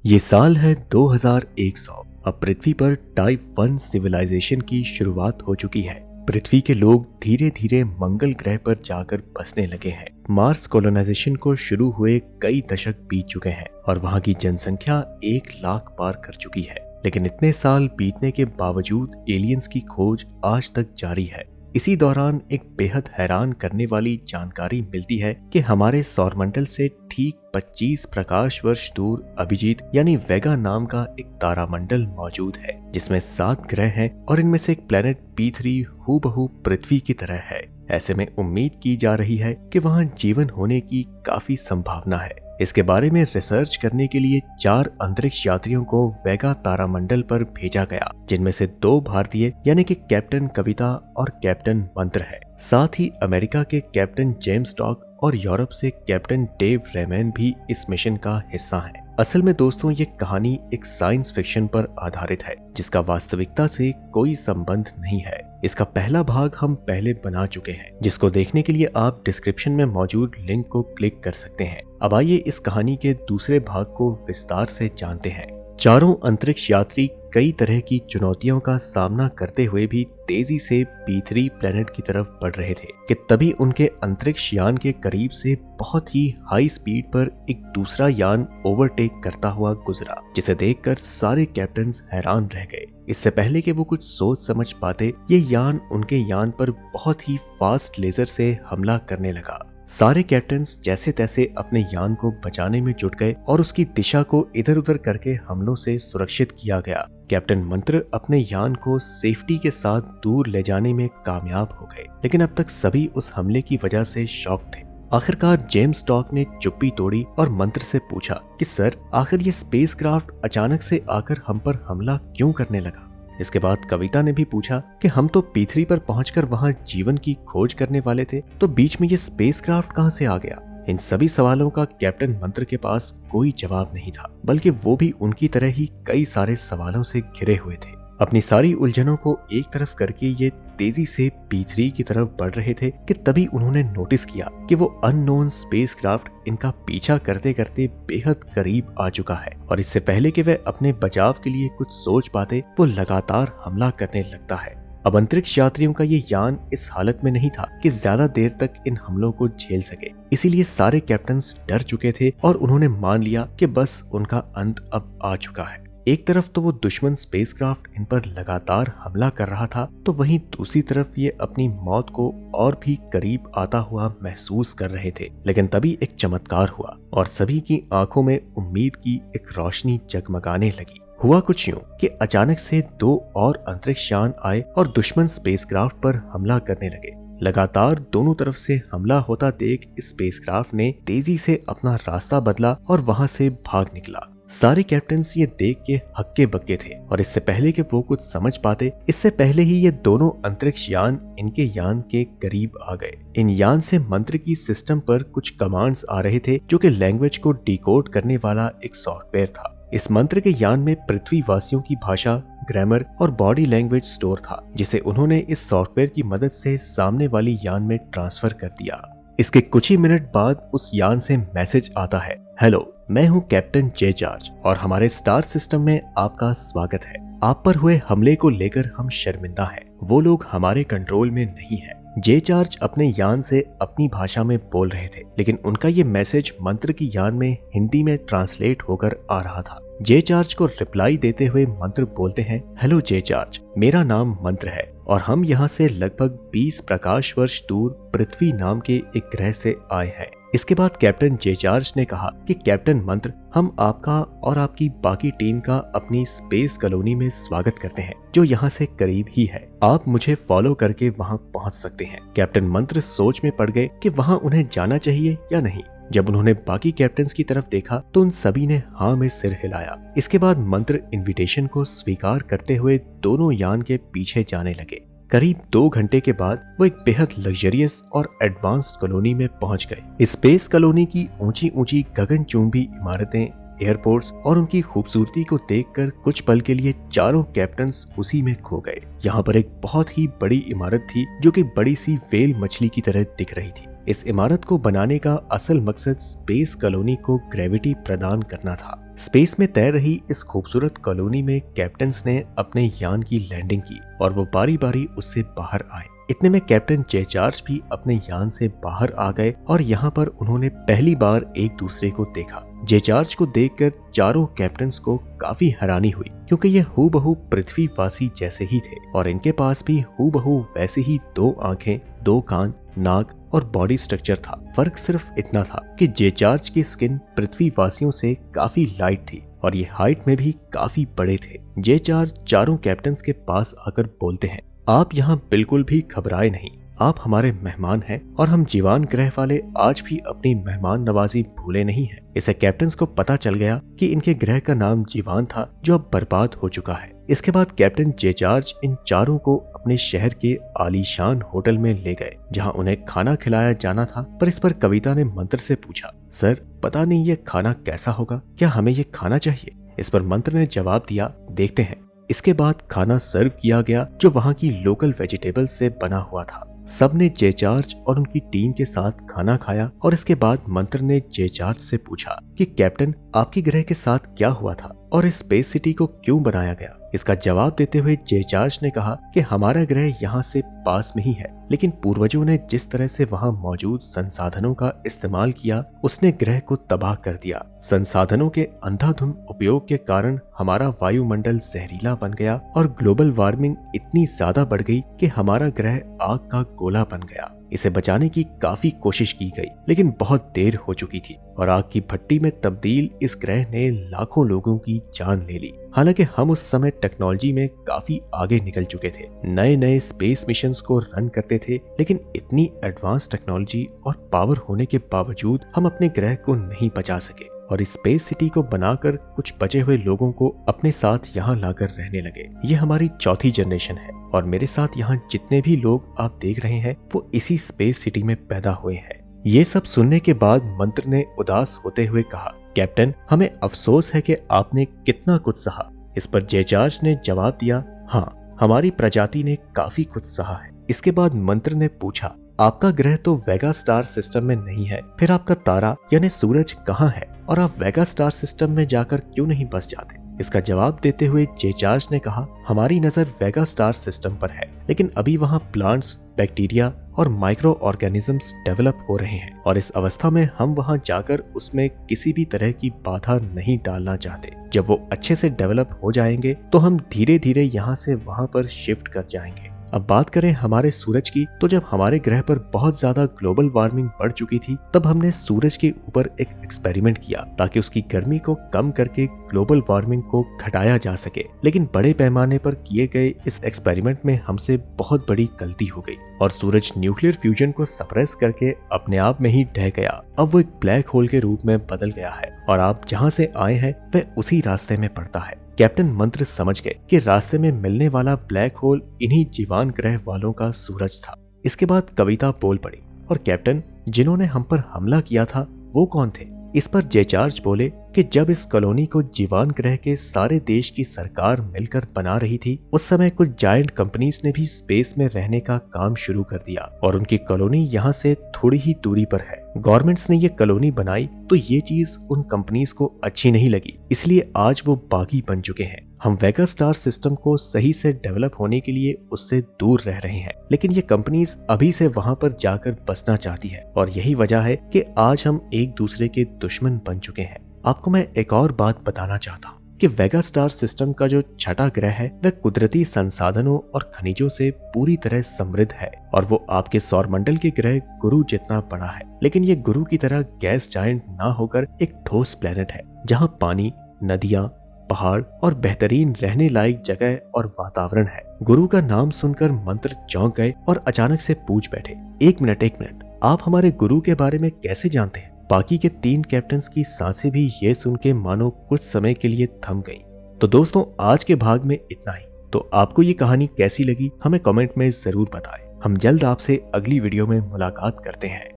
ये साल है 2100। अब पृथ्वी पर टाइप 1 सिविलाइजेशन की शुरुआत हो चुकी है। पृथ्वी के लोग धीरे धीरे मंगल ग्रह पर जाकर बसने लगे हैं। मार्स कॉलोनाइजेशन को शुरू हुए कई दशक बीत चुके हैं और वहां की जनसंख्या 1 लाख पार कर चुकी है। लेकिन इतने साल बीतने के बावजूद एलियंस की खोज आज तक जारी है। इसी दौरान एक बेहद हैरान करने वाली जानकारी मिलती है कि हमारे सौरमंडल से ठीक 25 प्रकाश वर्ष दूर अभिजीत यानी वेगा नाम का एक तारामंडल मौजूद है, जिसमें 7 ग्रह हैं और इनमें से एक प्लेनेट P3 हूबहू पृथ्वी की तरह है। ऐसे में उम्मीद की जा रही है कि वहां जीवन होने की काफी संभावना है। इसके बारे में रिसर्च करने के लिए 4 अंतरिक्ष यात्रियों को वेगा तारामंडल पर भेजा गया, जिनमें से 2 भारतीय यानी कि कैप्टन कविता और कैप्टन मंत्र है। साथ ही अमेरिका के कैप्टन जेम्स टॉक और यूरोप से कैप्टन डेव रेमैन भी इस मिशन का हिस्सा हैं। असल में दोस्तों, ये कहानी एक साइंस फिक्शन पर आधारित है, जिसका वास्तविकता से कोई संबंध नहीं है। इसका पहला भाग हम पहले बना चुके हैं, जिसको देखने के लिए आप डिस्क्रिप्शन में मौजूद लिंक को क्लिक कर सकते हैं। अब आइए इस कहानी के दूसरे भाग को विस्तार से जानते हैं। चारों अंतरिक्ष यात्री कई तरह की चुनौतियों का सामना करते हुए भी तेजी से P3 प्लेनेट की तरफ बढ़ रहे थे कि तभी उनके अंतरिक्ष यान के करीब से बहुत ही हाई स्पीड पर एक दूसरा यान ओवरटेक करता हुआ गुजरा, जिसे देखकर सारे कैप्टन्स हैरान रह गए। इससे पहले कि वो कुछ सोच समझ पाते, ये यान उनके यान पर बहुत ही फास्ट लेजर से हमला करने लगा। सारे कैप्टन्स जैसे तैसे अपने यान को बचाने में जुट गए और उसकी दिशा को इधर उधर करके हमलों से सुरक्षित किया गया। कैप्टन मंत्र अपने यान को सेफ्टी के साथ दूर ले जाने में कामयाब हो गए, लेकिन अब तक सभी उस हमले की वजह से शॉक थे। आखिरकार जेम्स टॉक ने चुप्पी तोड़ी और मंत्र से पूछा कि सर, आखिर ये स्पेसक्राफ्ट अचानक से आकर हम पर हमला क्यों करने लगा। इसके बाद कविता ने भी पूछा कि हम तो P3 पर पहुंचकर वहां जीवन की खोज करने वाले थे, तो बीच में ये स्पेसक्राफ्ट कहां से आ गया। इन सभी सवालों का कैप्टन मंत्र के पास कोई जवाब नहीं था, बल्कि वो भी उनकी तरह ही कई सारे सवालों से घिरे हुए थे। अपनी सारी उलझनों को एक तरफ करके ये तेजी से P3 की तरफ बढ़ रहे थे कि तभी उन्होंने नोटिस किया कि वो अननोन स्पेसक्राफ्ट इनका पीछा करते करते बेहद करीब आ चुका है और इससे पहले कि वह अपने बचाव के लिए कुछ सोच पाते, वो लगातार हमला करने लगता है। अब अंतरिक्ष यात्रियों का ये यान इस हालत में नहीं था कि ज्यादा देर तक इन हमलों को झेल सके, इसीलिए सारे कैप्टन्स डर चुके थे और उन्होंने मान लिया कि बस उनका अंत अब आ चुका है। एक तरफ तो वो दुश्मन स्पेसक्राफ्ट इन पर लगातार हमला कर रहा था, तो वहीं दूसरी तरफ ये अपनी मौत को और भी करीब आता हुआ महसूस कर रहे थे। लेकिन तभी एक चमत्कार हुआ और सभी की आंखों में उम्मीद की एक रोशनी जगमगाने लगी। हुआ कुछ यूं कि अचानक से 2 और अंतरिक्ष यान आए और दुश्मन स्पेसक्राफ्ट पर हमला करने लगे। लगातार दोनों तरफ से हमला होता देख स्पेसक्राफ्ट ने तेजी से अपना रास्ता बदला और वहां से भाग निकला। सारे कैप्टन्स ये देख के हक्के बक्के थे और इससे पहले कि वो कुछ समझ पाते, इससे पहले ही ये दोनों अंतरिक्ष यान इनके यान के करीब आ गए। इन यान से मंत्र की सिस्टम पर कुछ कमांड्स आ रहे थे, जो कि लैंग्वेज को डिकोड करने वाला एक सॉफ्टवेयर था। इस मंत्र के यान में पृथ्वी वासियों की भाषा, ग्रामर और बॉडी लैंग्वेज स्टोर था, जिसे उन्होंने इस सॉफ्टवेयर की मदद से सामने वाली यान में ट्रांसफर कर दिया। इसके कुछ ही मिनट बाद उस यान से मैसेज आता है, हेलो, मैं हूं कैप्टन जे जॉर्ज और हमारे स्टार सिस्टम में आपका स्वागत है। आप पर हुए हमले को लेकर हम शर्मिंदा हैं। वो लोग हमारे कंट्रोल में नहीं है। जे जॉर्ज अपने यान से अपनी भाषा में बोल रहे थे, लेकिन उनका ये मैसेज मंत्र की यान में हिंदी में ट्रांसलेट होकर आ रहा था। जे जॉर्ज को रिप्लाई देते हुए मंत्र बोलते हैं, हेलो जे जॉर्ज, मेरा नाम मंत्र है और हम यहाँ से लगभग 20 प्रकाश वर्ष दूर पृथ्वी नाम के एक ग्रह से आए हैं। इसके बाद कैप्टन जे जॉर्ज ने कहा कि कैप्टन मंत्र, हम आपका और आपकी बाकी टीम का अपनी स्पेस कॉलोनी में स्वागत करते हैं, जो यहाँ से करीब ही है। आप मुझे फॉलो करके वहाँ पहुँच सकते हैं। कैप्टन मंत्र सोच में पड़ गए कि वहाँ उन्हें जाना चाहिए या नहीं। जब उन्होंने बाकी कैप्टन्स की तरफ देखा तो उन सभी ने हाँ में सिर हिलाया। इसके बाद मंत्र इनविटेशन को स्वीकार करते हुए दोनों यान के पीछे जाने लगे। करीब 2 घंटे के बाद वो एक बेहद लग्जरियस और एडवांस्ड कॉलोनी में पहुंच गए। स्पेस कॉलोनी की ऊंची ऊंची गगनचुंबी इमारतें, एयरपोर्ट्स और उनकी खूबसूरती को देखकर कुछ पल के लिए चारों कैप्टन्स उसी में खो गए। यहाँ पर एक बहुत ही बड़ी इमारत थी, जो कि बड़ी सी व्हेल मछली की तरह दिख रही थी। इस इमारत को बनाने का असल मकसद स्पेस कॉलोनी को ग्रेविटी प्रदान करना था। स्पेस में तैर रही इस खूबसूरत कॉलोनी में कैप्टन्स ने अपने यान की लैंडिंग की और वो बारी बारी उससे बाहर आए। इतने में कैप्टन जे चार्ज भी अपने यान से बाहर आ गए और यहाँ पर उन्होंने पहली बार एक दूसरे को देखा। जे चार्ज को देखकर चारों कैप्टन्स को काफी हैरानी हुई, क्योंकि ये हूबहू पृथ्वीवासी जैसे ही थे और इनके पास भी हूबहू वैसे ही 2 आंखें, 2 कान, नाक और बॉडी स्ट्रक्चर था। फर्क सिर्फ इतना था कि जे चार्ज की स्किन पृथ्वीवासियों से काफी लाइट थी और ये हाइट में भी काफी बड़े थे। जे चार्ज चारों कैप्टन्स के पास आकर बोलते हैं, आप यहाँ बिल्कुल भी घबराए नहीं, आप हमारे मेहमान हैं और हम जीवान ग्रह वाले आज भी अपनी मेहमान नवाजी भूले नहीं हैं। इसे कैप्टन्स को पता चल गया कि इनके ग्रह का नाम जीवान था, जो अब बर्बाद हो चुका है। इसके बाद कैप्टन जे चार्ज इन चारों को अपने शहर के आलीशान होटल में ले गए, जहां उन्हें खाना खिलाया जाना था। पर इस पर कविता ने मंत्र से पूछा, सर पता नहीं ये खाना कैसा होगा, क्या हमें ये खाना चाहिए? इस पर मंत्र ने जवाब दिया, देखते हैं। इसके बाद खाना सर्व किया गया, जो वहाँ की लोकल वेजिटेबल से बना हुआ था। सबने जे चार्ज और उनकी टीम के साथ खाना खाया और इसके बाद मंत्र ने जे चार्ज से पूछा कि कैप्टन, आपके ग्रह के साथ क्या हुआ था और इस स्पेस सिटी को क्यों बनाया गया? इसका जवाब देते हुए जे चार्ज ने कहा कि हमारा ग्रह यहाँ से पास में ही है, लेकिन पूर्वजों ने जिस तरह से वहाँ मौजूद संसाधनों का इस्तेमाल किया, उसने ग्रह को तबाह कर दिया। संसाधनों के अंधाधुंध उपयोग के कारण हमारा वायुमंडल जहरीला बन गया और ग्लोबल वार्मिंग इतनी ज्यादा बढ़ गई कि हमारा ग्रह आग का गोला बन गया। इसे बचाने की काफी कोशिश की गई, लेकिन बहुत देर हो चुकी थी और आग की भट्टी में तब्दील इस ग्रह ने लाखों लोगों की जान ले ली। हालांकि हम उस समय टेक्नोलॉजी में काफी आगे निकल चुके थे, नए नए स्पेस मिशंस को रन करते थे, लेकिन इतनी एडवांस टेक्नोलॉजी और पावर होने के बावजूद हम अपने ग्रह को नहीं बचा सके और इस स्पेस सिटी को बनाकर कुछ बचे हुए लोगों को अपने साथ यहाँ लाकर रहने लगे। ये हमारी चौथी जनरेशन है और मेरे साथ यहाँ जितने भी लोग आप देख रहे हैं वो इसी स्पेस सिटी में पैदा हुए हैं। ये सब सुनने के बाद मंत्र ने उदास होते हुए कहा, कैप्टन हमें अफसोस है कि आपने कितना कुछ सहा। इस पर जे चार्ज ने जवाब दिया, हाँ हमारी प्रजाति ने काफी कुछ सहा है। इसके बाद मंत्र ने पूछा, आपका ग्रह तो वेगा स्टार सिस्टम में नहीं है, फिर आपका तारा यानी सूरज कहाँ है और आप वेगा स्टार सिस्टम में जाकर क्यों नहीं बस जाते? इसका जवाब देते हुए जे चार्ज ने कहा, हमारी नजर वेगा स्टार सिस्टम पर है, लेकिन अभी वहाँ प्लांट्स, बैक्टीरिया और माइक्रो ऑर्गेनिजम्स डेवलप हो रहे हैं और इस अवस्था में हम वहाँ जाकर उसमें किसी भी तरह की बाधा नहीं डालना चाहते। जब वो अच्छे से डेवलप हो जाएंगे तो हम धीरे धीरे यहाँ से वहाँ पर शिफ्ट कर जाएंगे। अब बात करें हमारे सूरज की, तो जब हमारे ग्रह पर बहुत ज्यादा ग्लोबल वार्मिंग बढ़ चुकी थी, तब हमने सूरज के ऊपर एक एक्सपेरिमेंट किया ताकि उसकी गर्मी को कम करके ग्लोबल वार्मिंग को घटाया जा सके। लेकिन बड़े पैमाने पर किए गए इस एक्सपेरिमेंट में हमसे बहुत बड़ी गलती हो गई और सूरज न्यूक्लियर फ्यूजन को सप्रेस करके अपने आप में ही ढह गया। अब वो एक ब्लैक होल के रूप में बदल गया है और आप जहाँ से आए हैं वह उसी रास्ते में पड़ता है। कैप्टन मंत्र समझ गए कि रास्ते में मिलने वाला ब्लैक होल इन्हीं जीवान ग्रह वालों का सूरज था। इसके बाद कविता बोल पड़ी, और कैप्टन जिन्होंने हम पर हमला किया था वो कौन थे? इस पर जे चार्ज बोले कि जब इस कॉलोनी को जीवान ग्रह के सारे देश की सरकार मिलकर बना रही थी, उस समय कुछ जायंट कंपनीज ने भी स्पेस में रहने का काम शुरू कर दिया और उनकी कॉलोनी यहाँ से थोड़ी ही दूरी पर है। गवर्नमेंट्स ने ये कॉलोनी बनाई तो ये चीज उन कंपनीज को अच्छी नहीं लगी, इसलिए आज वो बागी बन चुके हैं। हम वेगा स्टार सिस्टम को सही से डेवलप होने के लिए उससे दूर रह रहे हैं, लेकिन ये कंपनीज अभी से वहाँ पर जाकर बसना चाहती है और यही वजह है कि आज हम एक दूसरे के दुश्मन बन चुके हैं। आपको मैं एक और बात बताना चाहता हूँ कि वेगा स्टार सिस्टम का जो छठा ग्रह है वह कुदरती संसाधनों और खनिजों से पूरी तरह समृद्ध है और वो आपके सौरमंडल के ग्रह गुरु जितना बड़ा है, लेकिन ये गुरु की तरह गैस जायंट ना होकर एक ठोस प्लेनेट है जहाँ पानी, नदियाँ, पहाड़ और बेहतरीन रहने लायक जगह और वातावरण है। गुरु का नाम सुनकर मंत्र चौंक गए और अचानक से पूछ बैठे, एक मिनट, आप हमारे गुरु के बारे में कैसे जानते हैं? बाकी के 3 कैप्टन्स की सांसें भी ये सुन के मानो कुछ समय के लिए थम गईं। तो दोस्तों आज के भाग में इतना ही। तो आपको ये कहानी कैसी लगी हमें कमेंट में जरूर बताएं। हम जल्द आपसे अगली वीडियो में मुलाकात करते हैं।